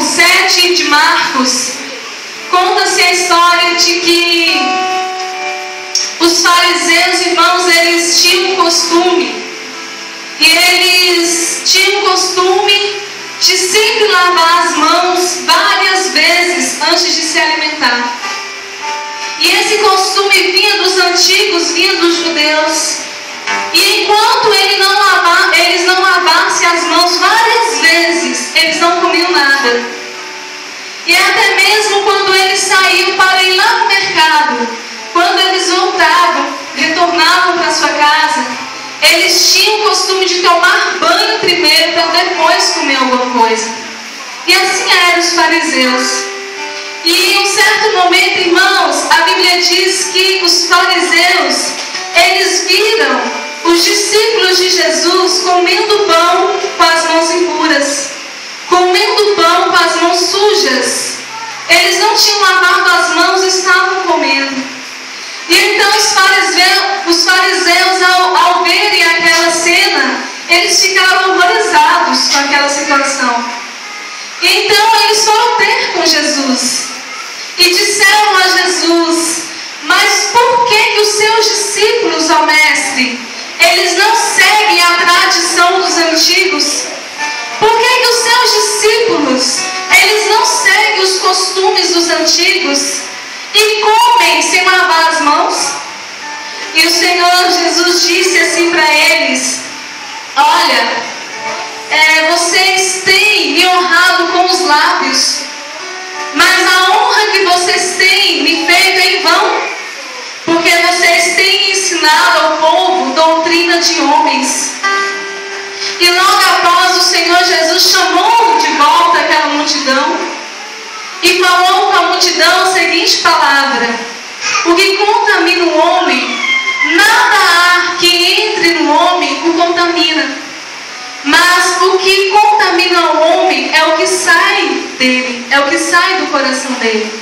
7 de Marcos, conta-se a história de que os fariseus, irmãos, eles tinham um costume, e eles tinham o costume de sempre lavar as mãos várias vezes antes de se alimentar. E esse costume vinha dos antigos, vinha dos judeus. E enquanto eles não lavassem as mãos várias vezes, eles não comiam nada. E até mesmo quando eles saíam para ir lá no mercado, quando eles voltavam, retornavam para sua casa, eles tinham o costume de tomar banho primeiro para depois comer alguma coisa. E assim eram os fariseus. E em um certo momento, irmãos, a Bíblia diz que os fariseus, eles viram os discípulos de Jesus comendo pão com as mãos impuras, comendo pão com as mãos sujas. Eles não tinham lavado as mãos e estavam comendo. E então os fariseus ao verem aquela cena, eles ficaram horrorizados com aquela situação. E então eles foram ter com Jesus e disseram a Jesus: mas por que os seus discípulos, ó mestre, eles não seguem a tradição dos antigos? Por que os seus discípulos, eles não seguem os costumes dos antigos e comem sem lavar as mãos? E o Senhor Jesus disse assim para eles: olha, vocês têm me honrado com os lábios, mas a honra que vocês têm me feito é em vão, porque vocês têm ensinado ao povo doutrina de homens. E logo após, o Senhor Jesus chamou de volta aquela multidão e falou com a multidão a seguinte palavra: o que contamina o homem, nada há que entre no homem o contamina, mas o que contamina o homem é o que sai dele, é o que sai do coração dele.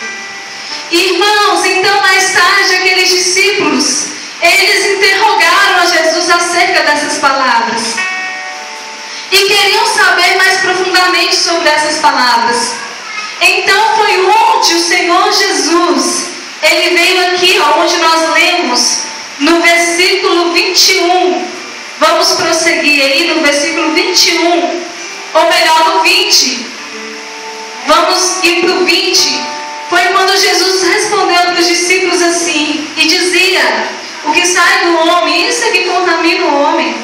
Irmãos, então mais tarde aqueles discípulos, eles interrogaram a Jesus acerca dessas palavras e queriam saber mais profundamente sobre essas palavras. Então foi onde o Senhor Jesus, ele veio aqui, onde nós lemos no versículo 21. Vamos prosseguir aí no versículo 21, ou melhor, no 20. Vamos ir para o 20. Foi quando Jesus respondeu para os discípulos assim, e dizia: o que sai do homem, isso é que contamina o homem,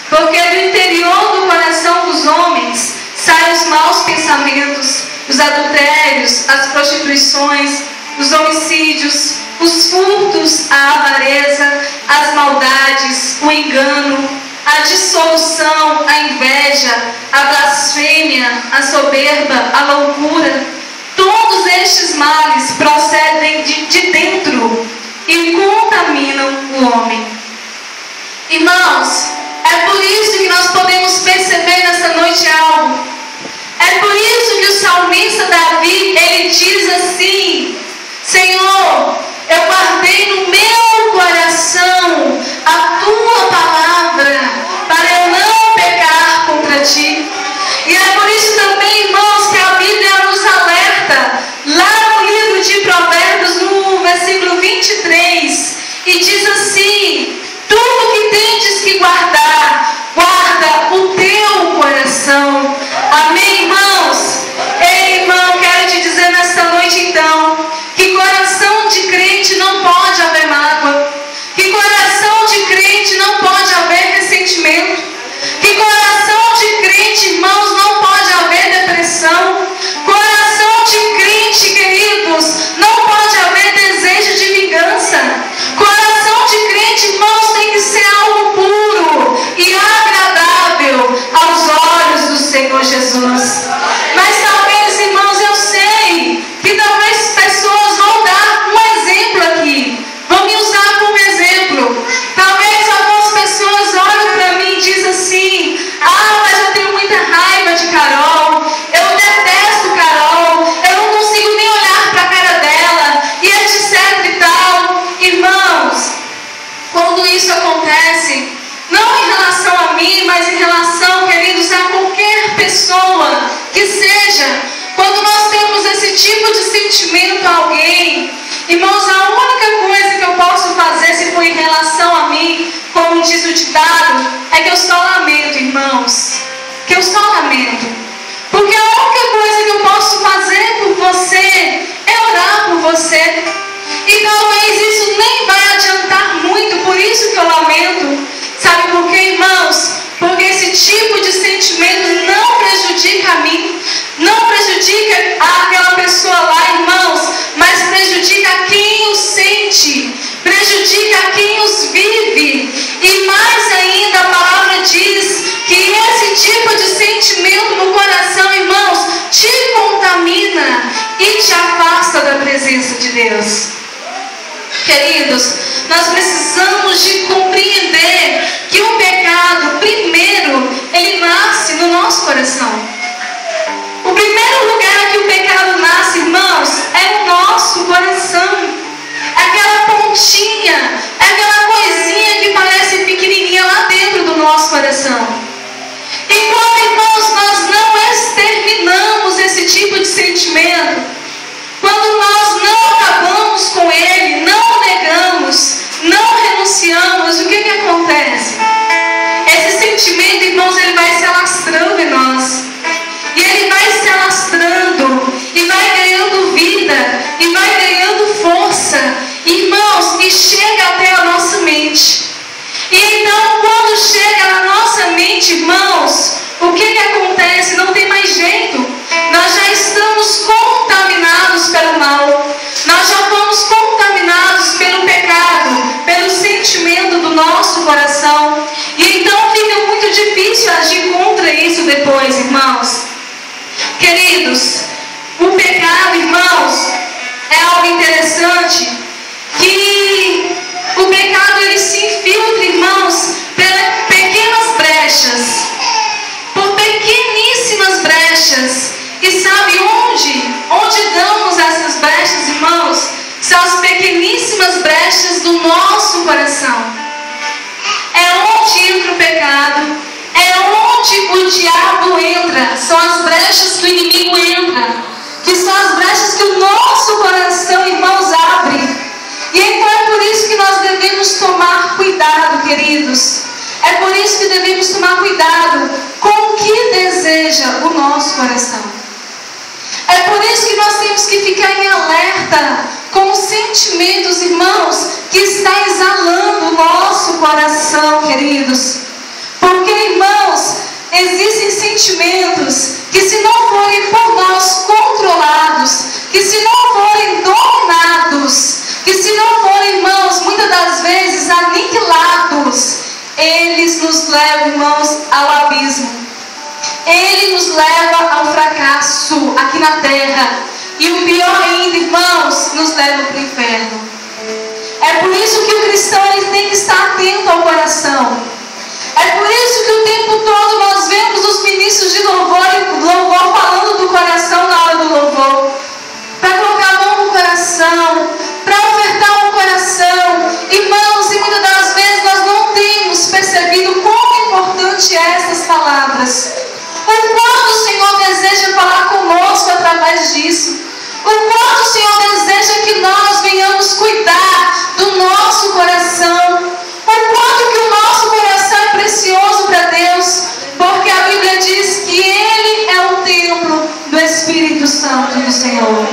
porque do interior do coração dos homens saem os maus pensamentos, os adultérios, as prostituições, os homicídios, os furtos, a avareza, as maldades, o engano, a dissolução, a inveja, a blasfêmia, a soberba, a loucura. Todos estes males procedem de dentro e contaminam o homem. Irmãos, é por isso que nós podemos perceber nessa noite algo. É por isso que o salmista Davi, ele diz assim: Senhor, eu guardei no meu coração a tua palavra, para eu não pecar contra ti. E é por isso também, irmãos, que a Bíblia nos alerta, lá no livro de Provérbios, no versículo 23, e diz assim: tudo que tendes que guardar, guarda o teu coração. Amém, irmãos? Ei, irmão, quero te dizer nesta noite então, que coração de crente não pode haver mágoa, que coração de crente não pode haver ressentimento, que coração de crente, irmãos, não pode haver depressão, coração de crente, queridos, não pode haver desejo de vingança, coração de crente, irmãos, tem que ser algo puro e agradável aos olhos do Senhor Jesus. Mas talvez, irmãos, eu sei que talvez pessoas vão dar um exemplo aqui, vão me usar como exemplo. Talvez algumas pessoas olhem para mim e dizem assim: ah, mas eu tenho muita raiva de Carol, eu detesto Carol, eu não consigo nem olhar para a cara dela, e etc e tal. Irmãos, quando isso acontece, não em relação a mim, mas em relação, queridos, a qualquer pessoa que seja, Quando nós temos esse tipo de sentimento a alguém, irmãos, a única coisa que eu posso fazer, se for em relação a mim, como diz o ditado, é que eu só lamento, irmãos. Que eu só lamento. Porque a única coisa que eu posso fazer por você é orar por você. E talvez isso nem vai adiantar muito, por isso que eu lamento. Sabe por quê, irmãos? Porque esse tipo de sentimento não prejudica a mim, não prejudica aquela pessoa lá, irmãos, mas prejudica a quem os sente, prejudica a quem os vive. E mais ainda, a palavra diz que esse tipo de sentimento no coração, irmãos, te contamina e te afasta da presença de Deus. Queridos, nós precisamos de compreender que o pecado, primeiro, ele nasce no nosso coração. O primeiro lugar que o pecado nasce, irmãos, é no nosso coração. É aquela pontinha, é aquela coisinha que parece pequenininha lá dentro do nosso coração. E quando, irmãos, nós não exterminamos esse tipo de sentimento, quando nós não acabamos com ele, não negamos, não renunciamos, o que acontece? Esse sentimento, irmãos, ele vai se alastrando em nós. E ele vai se alastrando, e vai ganhando vida, e vai ganhando força, irmãos, e chega até a nossa mente. E então, quando chega na nossa mente, irmãos, o que acontece? Não tem mais jeito. Nós já estamos contaminados pelo mal. Nós já fomos contaminados pelo pecado, pelo sentimento do nosso coração. E então fica muito difícil agir contra isso depois, irmãos. Queridos, o pecado, irmãos, é algo interessante, que o pecado ele se infiltra, irmãos, pelas pequenas brechas, por pequeníssimas brechas. E sabe onde damos essas brechas, irmãos? São as pequeníssimas brechas do nosso coração. É onde entra o pecado, é onde o diabo entra, são as brechas que o inimigo entra, que são as brechas que o nosso coração, irmãos, abre. E então é por isso que nós devemos tomar cuidado, queridos. É por isso que devemos tomar cuidado com o que deseja o nosso coração. É por isso que nós temos que ficar em alerta com os sentimentos, irmãos, que está exalando o nosso coração, queridos. Porque, irmãos, existem sentimentos que, se não forem por nós controlados, que se não forem dominados, que se não forem, irmãos, muitas das vezes aniquilados, eles nos levam, irmãos, ao abismo. Ele nos leva ao fracasso aqui na terra. E o pior ainda, irmãos, nos leva para o inferno. É por isso que o cristão ele tem que estar atento ao coração. É por isso que o tempo todo nós vemos os ministros de louvor falando do coração na hora do louvor. Para colocar a mão no coração, para ofertar o coração. Irmãos, e muitas das vezes nós não temos percebido quão importante é essas palavras. O quanto o Senhor deseja falar conosco através disso. O quanto o Senhor deseja que nós venhamos cuidar do nosso coração. O quanto que o nosso coração é precioso para Deus. Porque a Bíblia diz que Ele é o templo do Espírito Santo do Senhor.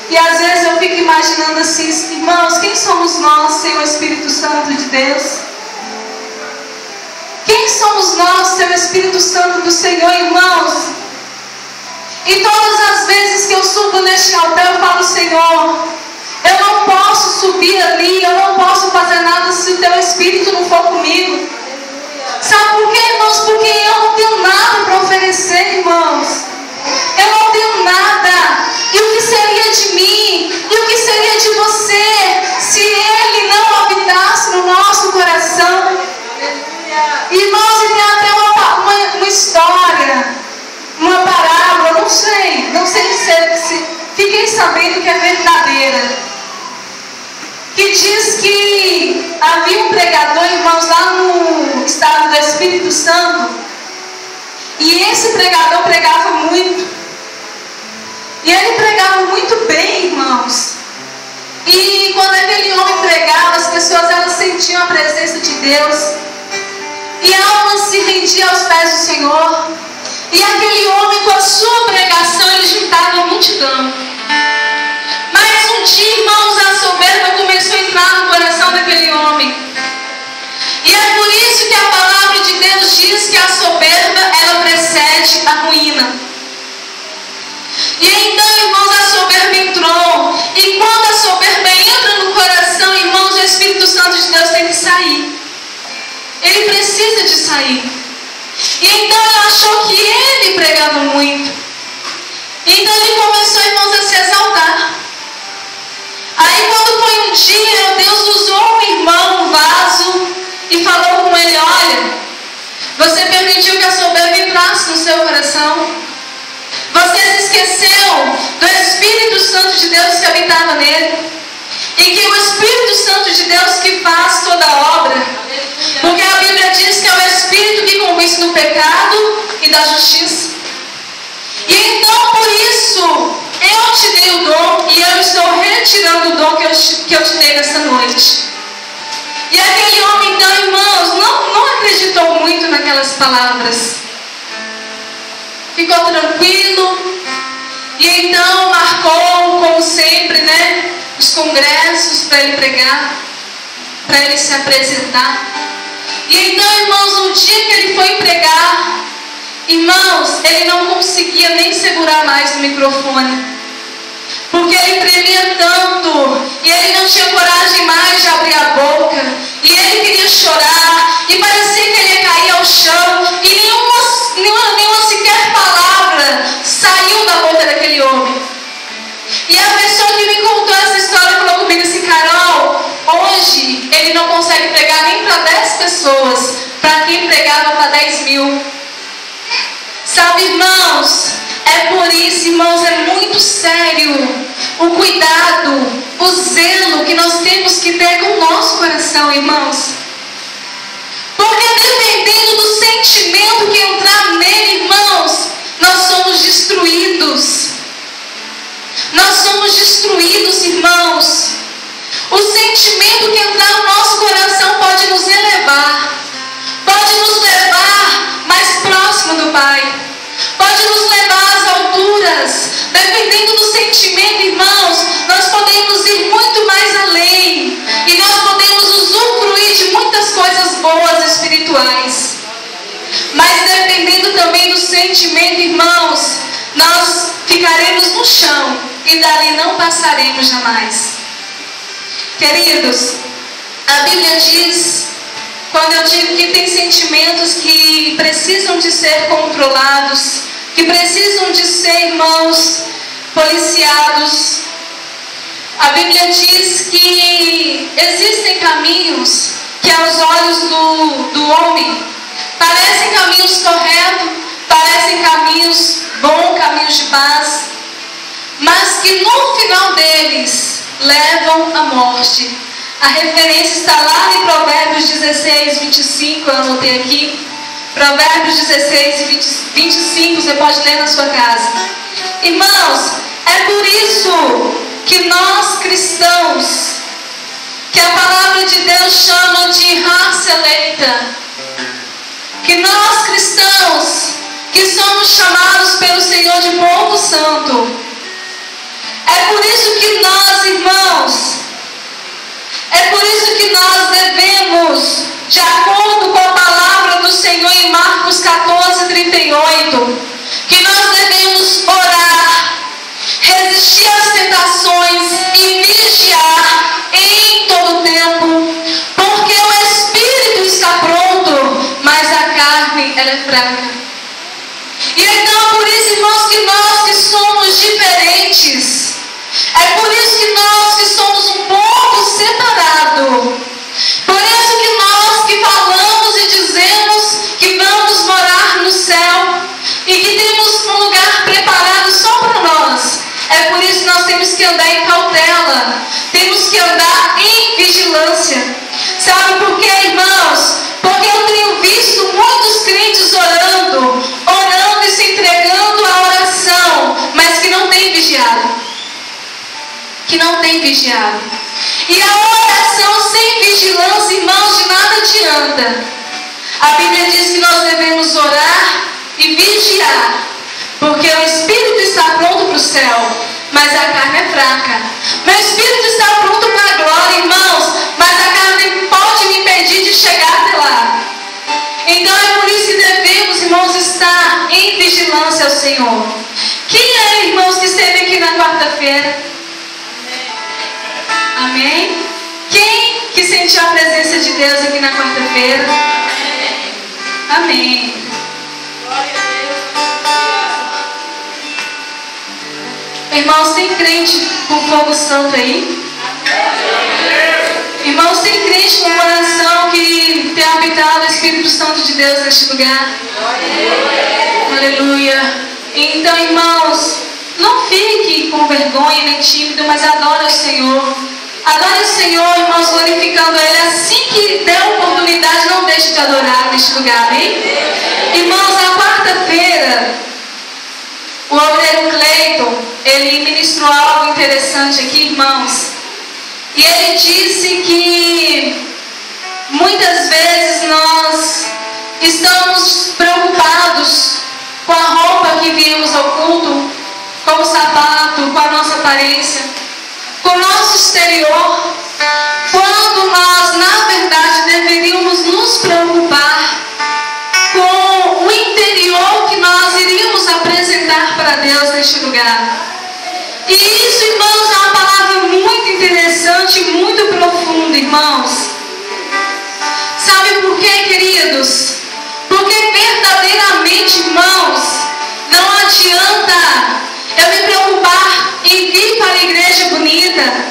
E às vezes eu fico imaginando assim, irmãos, quem somos nós sem o Espírito Santo de Deus? Quem somos nós sem o Espírito Santo do Senhor, irmãos? E todas as vezes que eu subo neste altar, eu falo, Senhor, eu não posso subir ali, eu não posso fazer nada se o Teu Espírito não for comigo. Sabe por quê, irmãos? Porque eu não tenho nada para oferecer, irmãos. Eu não tenho nada. E o que seria de mim? E o que seria de você se Ele não habitasse no nosso coração? Irmãos, e tem até uma história, uma parábola, não sei se fiquei sabendo que é verdadeira, que diz que havia um pregador, irmãos, lá no estado do Espírito Santo, e esse pregador pregava muito, E ele pregava muito bem, irmãos. E quando aquele homem pregava, as pessoas elas sentiam a presença de Deus. E a alma se rendia aos pés do Senhor. E aquele homem, com a sua pregação, ele juntava a multidão. Mas um dia, irmãos, a soberba começou a entrar no coração daquele homem. E é por isso que a palavra de Deus diz que a soberba, ela precede a ruína. E então, irmãos, a soberba entrou. E quando a soberba entra no coração, irmãos, o Espírito Santo de Deus tem que sair. Ele precisa de sair. E então ele achou que ele pregava muito. Então ele começou, irmãos, a se exaltar. Aí quando foi um dia, Deus usou um irmão, um vaso, e falou com ele: olha, você permitiu que a soberba entrasse no seu coração. Você se esqueceu do Espírito Santo de Deus que habitava nele. E que o Espírito Santo de Deus que faz toda a obra. Porque a Bíblia diz que é o Espírito que convence do pecado e da justiça. E então por isso eu te dei o dom e eu estou retirando o dom que eu te dei nessa noite. E aquele homem então, irmãos, não acreditou muito naquelas palavras. Ficou tranquilo. E então marcou, como sempre, né, os congressos para ele pregar, para ele se apresentar. E então, irmãos, no dia que ele foi pregar, irmãos, ele não conseguia nem segurar mais o microfone. Porque ele tremia tanto, e ele não tinha coragem mais de abrir a boca, e ele queria chorar, e parecia que ele ia cair ao chão, e nenhuma sequer palavra saiu da boca daquele homem. E a pessoa que me contou essa história falou comigo assim: Carol, hoje ele não consegue pregar nem para 10 pessoas, para quem pregava para 10 mil. Sabe, irmãos, é por isso, irmãos, é muito sério o cuidado, o zelo que nós temos que ter com o nosso coração, irmãos. Porque dependendo do sentimento que entrar nele, irmãos, nós somos destruídos. Nós somos destruídos, irmãos. O sentimento que entrar no nosso coração pode nos elevar, pode nos levar mais próximo do Pai, pode nos levar às alturas. Dependendo do sentimento, irmãos, nós podemos ir muito mais além, e nós podemos usufruir de muitas coisas boas espirituais. Mas dependendo também do sentimento, irmãos, nós ficaremos no chão e dali não passaremos jamais. Queridos, a Bíblia diz, quando eu digo que tem sentimentos que precisam de ser controlados, que precisam de ser, irmãos, policiados, a Bíblia diz que existem caminhos que aos olhos do homem parecem caminhos corretos, parecem caminhos bons, caminhos de paz, mas que no final deles levam à morte. A referência está lá em Provérbios 16, 25, eu anotei aqui. Provérbios 16 e 25, você pode ler na sua casa. Irmãos, é por isso que nós cristãos, que a palavra de Deus chama de raça eleita, que nós cristãos, que somos chamados pelo Senhor de povo santo, é por isso que nós, irmãos, é por isso que nós devemos, de acordo com a palavra do Senhor em Marcos 14, 38, que nós devemos orar, resistir às tentações e vigiar em todo tempo, porque o Espírito está pronto, mas a carne ela é fraca. E então, por isso, irmãos, que nós que somos diferentes, é por isso que nós que somos um povo separado, por isso que nós que falamos e dizemos que vamos morar no céu e que temos um lugar preparado só para nós, é por isso que nós temos que andar em cautela, temos que andar em vigilância. Sabe por quê, irmãos? Porque eu tenho visto muitos crentes orando e se entregando à oração, mas que não têm vigiado. tem vigiado. E a oração sem vigilância, irmãos, de nada adianta. A Bíblia diz que nós devemos orar e vigiar, porque o espírito está pronto para o céu, mas a carne é fraca. Meu espírito está pronto para a glória, irmãos, mas a carne pode me impedir de chegar até lá. Então é por isso que devemos, irmãos, estar em vigilância ao Senhor. Quem é, irmãos, que esteve aqui na quarta-feira? Amém? Quem que sentiu a presença de Deus aqui na quarta-feira? Amém. Irmãos, tem crente com fogo santo aí? Irmãos, tem crente com coração que tem habitado o Espírito Santo de Deus neste lugar? Aleluia. Então, irmãos, não fique com vergonha nem tímido, mas adore o Senhor. Adore o Senhor, irmãos, glorificando Ele. Assim que der a oportunidade, não deixe de adorar neste lugar, amém? Irmãos, na quarta-feira, o obreiro Cleiton, ele ministrou algo interessante aqui, irmãos. E ele disse que muitas vezes nós estamos preocupados com a roupa que viemos ao culto, com o sapato, com a nossa aparência, com o nosso exterior, quando nós, na verdade, deveríamos nos preocupar com o interior que nós iríamos apresentar para Deus neste lugar. E isso, irmãos, é uma palavra muito interessante, muito profunda, irmãos. Sabe por quê, queridos? Porque verdadeiramente, irmãos, não adianta eu me preocupar em vir para a igreja bonita.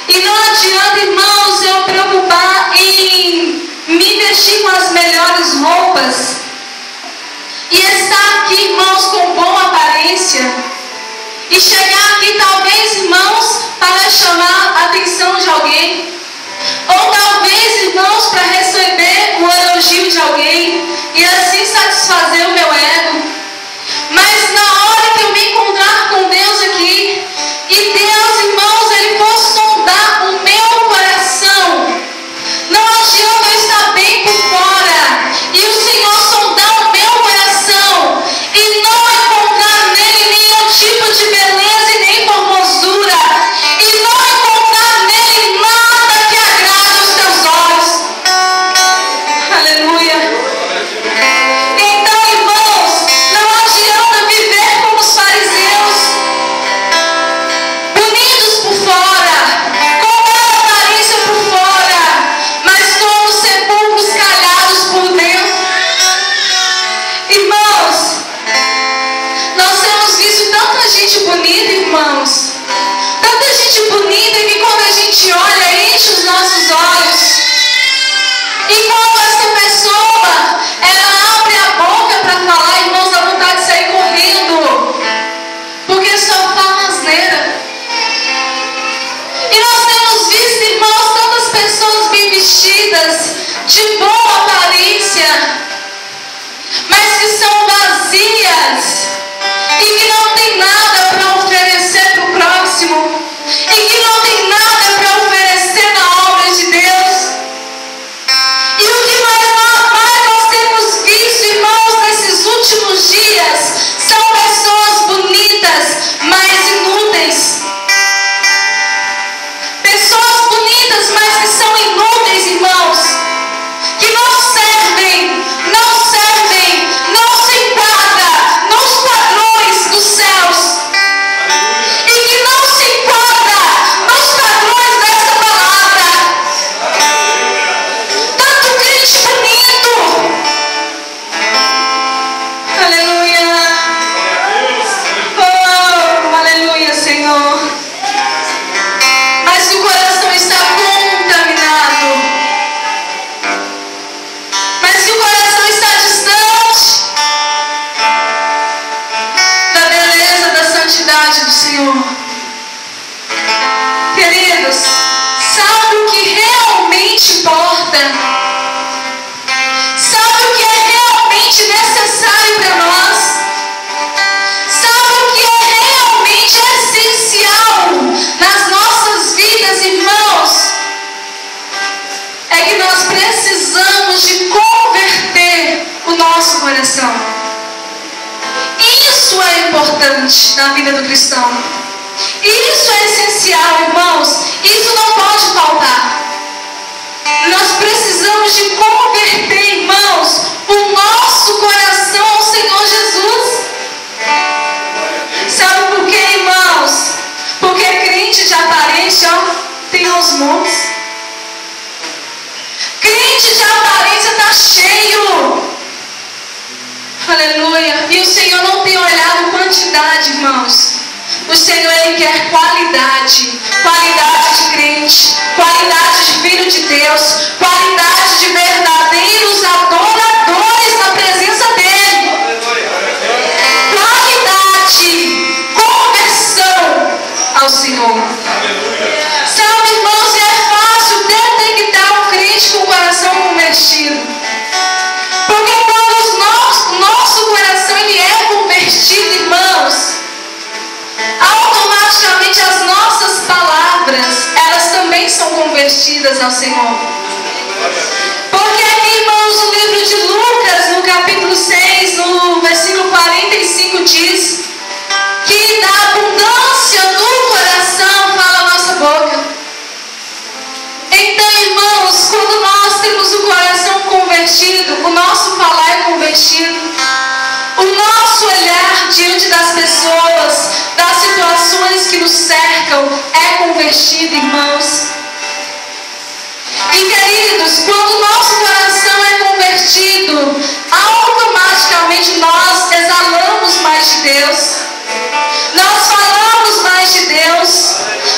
E não adianta, irmãos, eu preocupar em me vestir com as melhores roupas e estar aqui, irmãos, com boa aparência. E chegar aqui, talvez, irmãos, para chamar a atenção de alguém. Ou talvez, irmãos, para receber o elogio de alguém e assim satisfazer o meu ego. Mas na hora que eu me encontrar com Deus aqui, e Deus, irmãos, Ele for sondar o meu coração, não adianta eu estar bem por fora e o Senhor sondar o meu coração e não encontrar nele nenhum tipo de beleza e nem formosura, e não encontrar nele nada que agrade os teus olhos. Aleluia. Então, irmãos, não adianta viver como os fariseus, bonitos por fora, com boa aparência por fora, mas como sepulcros calhados por dentro. Irmãos, nós temos visto tanta gente bonita, irmãos, tanta gente bonita que quando a gente olha, enche os nossos olhos. E quando essa pessoa, ela abre a boca para falar, irmãos, dá vontade de sair correndo, porque só fala asneira. E nós temos visto, irmãos, tantas pessoas bem vestidas, de boa aparência, mas que são vazias e que não tem nada para oferecer para o próximo, e que não tem nada para oferecer na obra de Deus. E o que mais nós temos visto, irmãos, nesses últimos dias, são pessoas bonitas, mas inúteis. Pessoas bonitas, mas que são inúteis, irmãos, que não servem, não se enquadra nos padrões dos céus, e que não se enquadra nos padrões desta palavra. Tanto crente bonito, aleluia, oh, aleluia, Senhor, mas se o coração está contaminado, mas se o coração está distante da beleza, da santidade do Senhor, queridos, sabe o que realmente importa? Sabe o que é realmente necessário para nós? Sabe o que é realmente essencial nas nossas nosso coração. Isso é importante na vida do cristão. Isso é essencial, irmãos. Isso não pode faltar. Nós precisamos de converter, irmãos, o nosso coração ao Senhor Jesus. Sabe por quê, irmãos? Porque crente de aparência, tem aos montes. Crente de aparência está cheio. Aleluia. E o Senhor não tem olhado quantidade, irmãos. O Senhor, Ele quer qualidade. Qualidade de crente. Qualidade de filho de Deus. Qualidade de verdadeiros adoradores na presença dEle. Qualidade. Conversão ao Senhor. Sabe, irmãos, é fácil detectar um crente com o coração convertido. Porque quando o nosso coração ele é convertido, irmãos, automaticamente as nossas palavras, elas também são convertidas ao Senhor. Porque aqui, irmãos, no livro de Lucas, no capítulo 6, no versículo 45, diz que da abundância do coração fala a nossa boca. Então, irmãos, quando nós temos o coração convertido, o nosso falar é convertido, o nosso olhar diante das pessoas, das situações que nos cercam, é convertido, irmãos. E queridos, quando o nosso coração é convertido, automaticamente nós exalamos mais de Deus, nós falamos mais de Deus,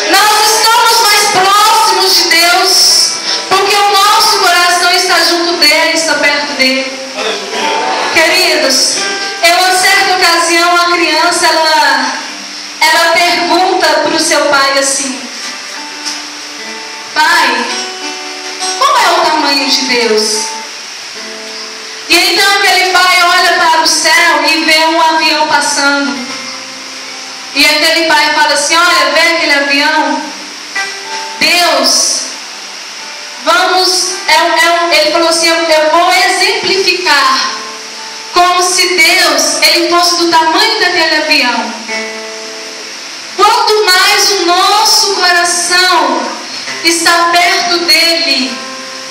nós estamos mais próximos de Deus, porque o nosso coração está junto dele, está perto dele. Queridos, em uma certa ocasião, a criança, ela pergunta para o seu pai assim: pai, qual é o tamanho de Deus? E então aquele pai olha para o céu e vê um avião passando. E aquele pai fala assim: olha, vê aquele avião? Deus, ele falou assim: eu vou exemplificar como se Deus, ele fosse do tamanho daquele avião. Quanto mais o nosso coração está perto dele,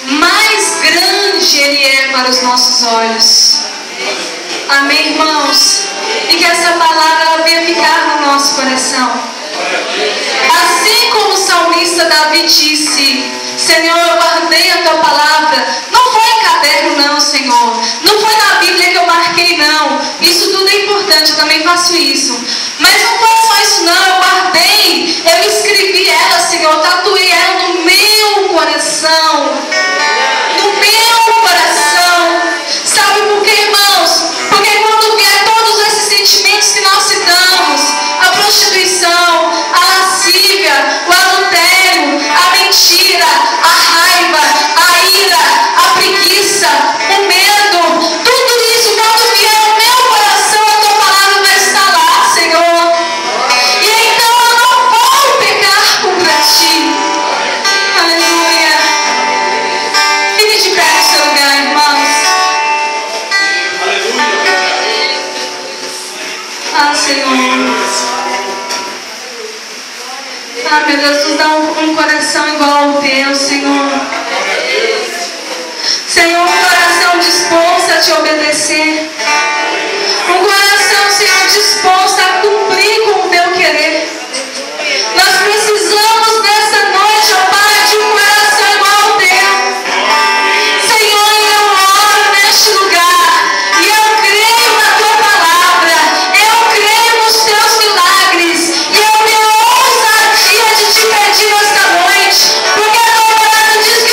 mais grande ele é para os nossos olhos. Amém, irmãos? E que essa palavra ela venha ficar no nosso coração. Assim como o salmista Davi disse: Senhor, eu guardei a tua palavra. Não foi em caderno não, Senhor. Não foi na Bíblia que eu marquei, não. Isso tudo é importante, eu também faço isso. Mas não foi só isso não, eu guardei. Eu escrevi ela, Senhor. Eu tatuei ela no meu coração. No meu coração. Sabe por quê, irmãos? Porque quando vier todos esses sentimentos que nós citamos, a prostituição, a lascívia, o adultério, a mentira, a raiva, a ira, a preguiça, o medo, tudo isso, quando vier no meu coração, a tua palavra vai estar lá, Senhor. E então eu não vou pecar contra ti. Aleluia. Fique de pé no seu lugar, irmãos. Ah, Senhor. Ah, meu Deus, nos dá um coração igual ao teu, Senhor. Senhor, um coração disposto a te obedecer. Um coração, Senhor, disposto a cumprir com o teu querer. Nós precisamos nessa noite, ó Pai, de um coração igual ao teu. Senhor, eu oro neste lugar e eu creio na tua palavra. Eu creio nos teus milagres. E eu tenho ousadia de te pedir esta noite, porque a tua palavra diz que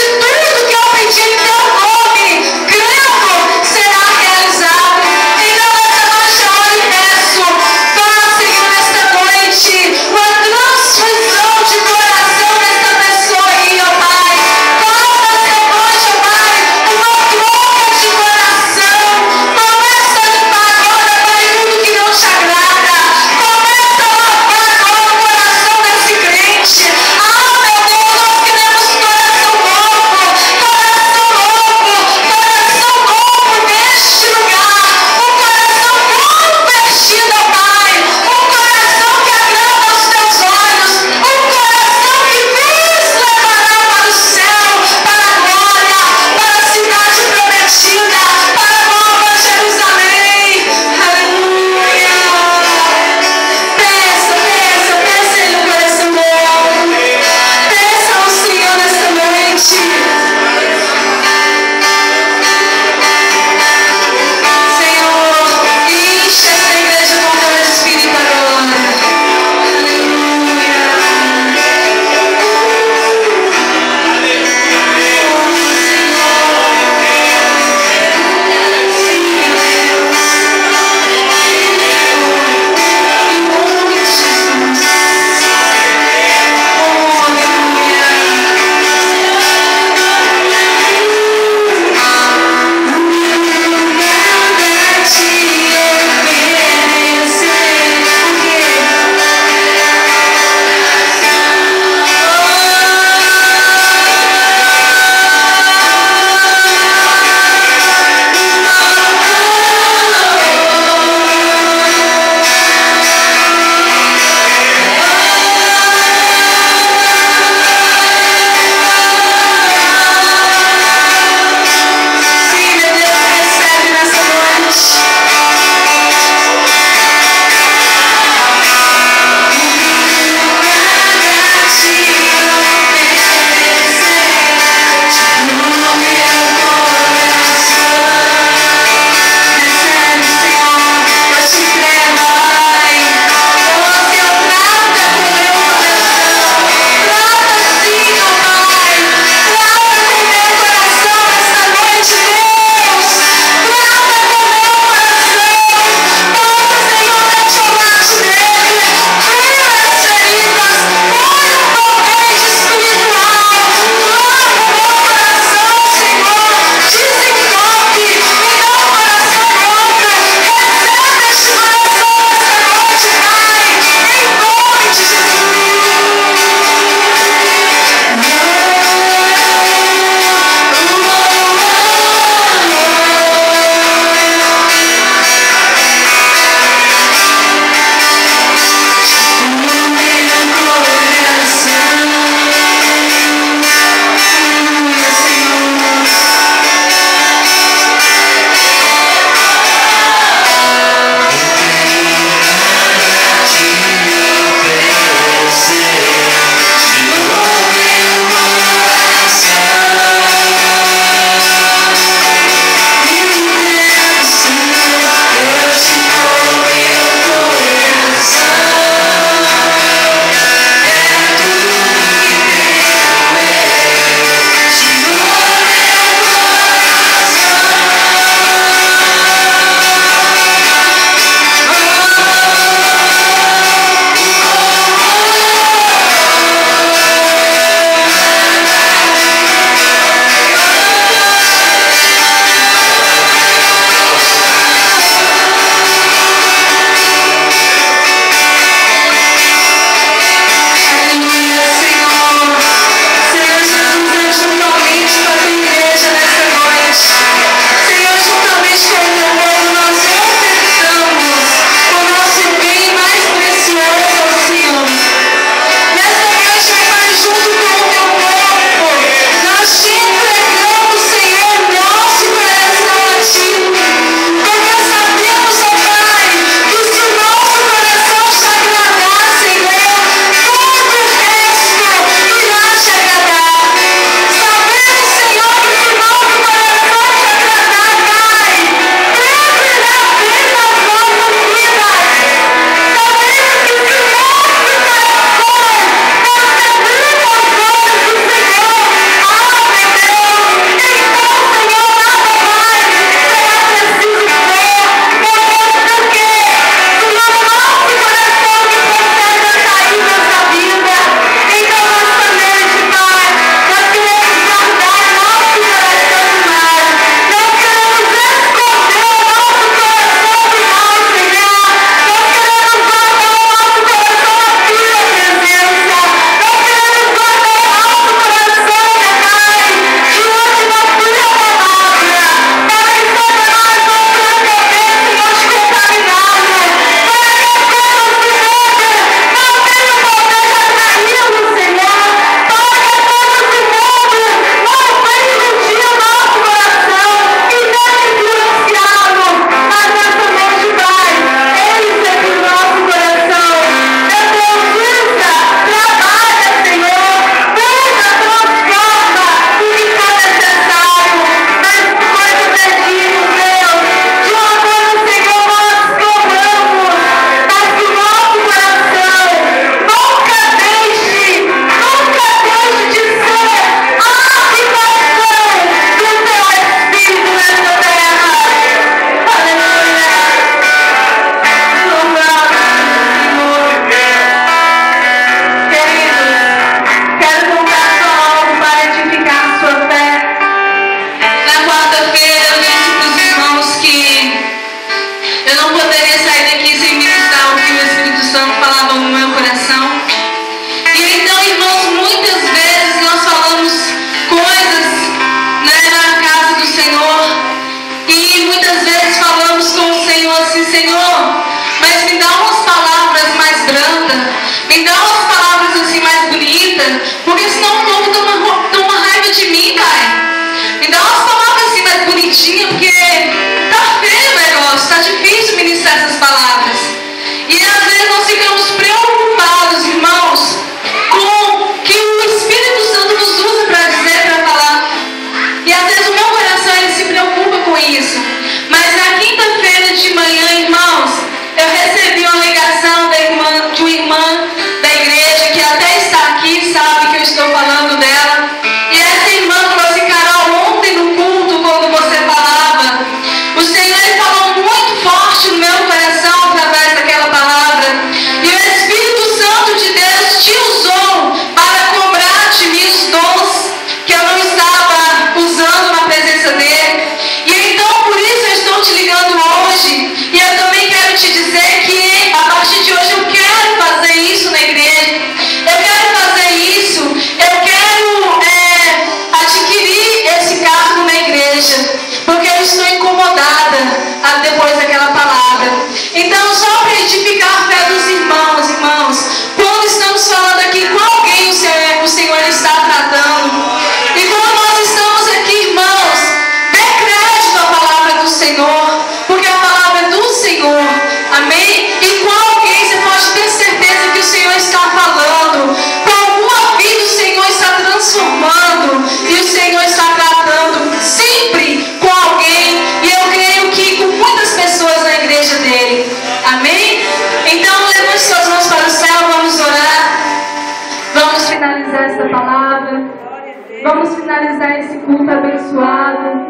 abençoado.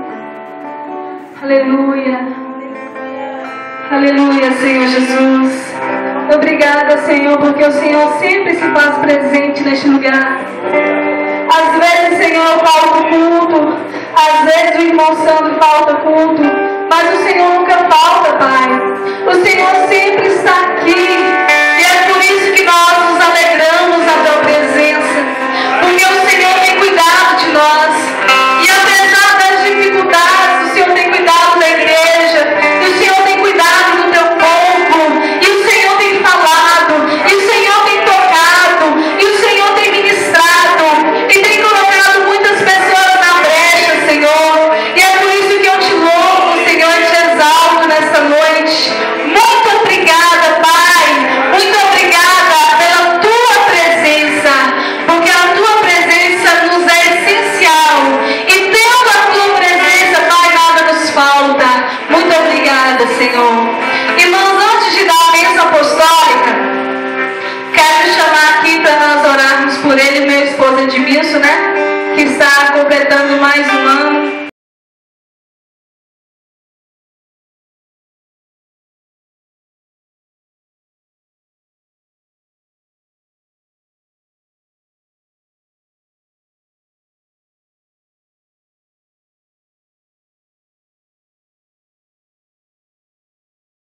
Aleluia. Aleluia, Senhor Jesus. Obrigada, Senhor, porque o Senhor sempre se faz presente neste lugar. Às vezes, Senhor, falta culto. Às vezes o irmão Sandro falta culto. Mas o Senhor nunca falta, Pai. O Senhor sempre está aqui.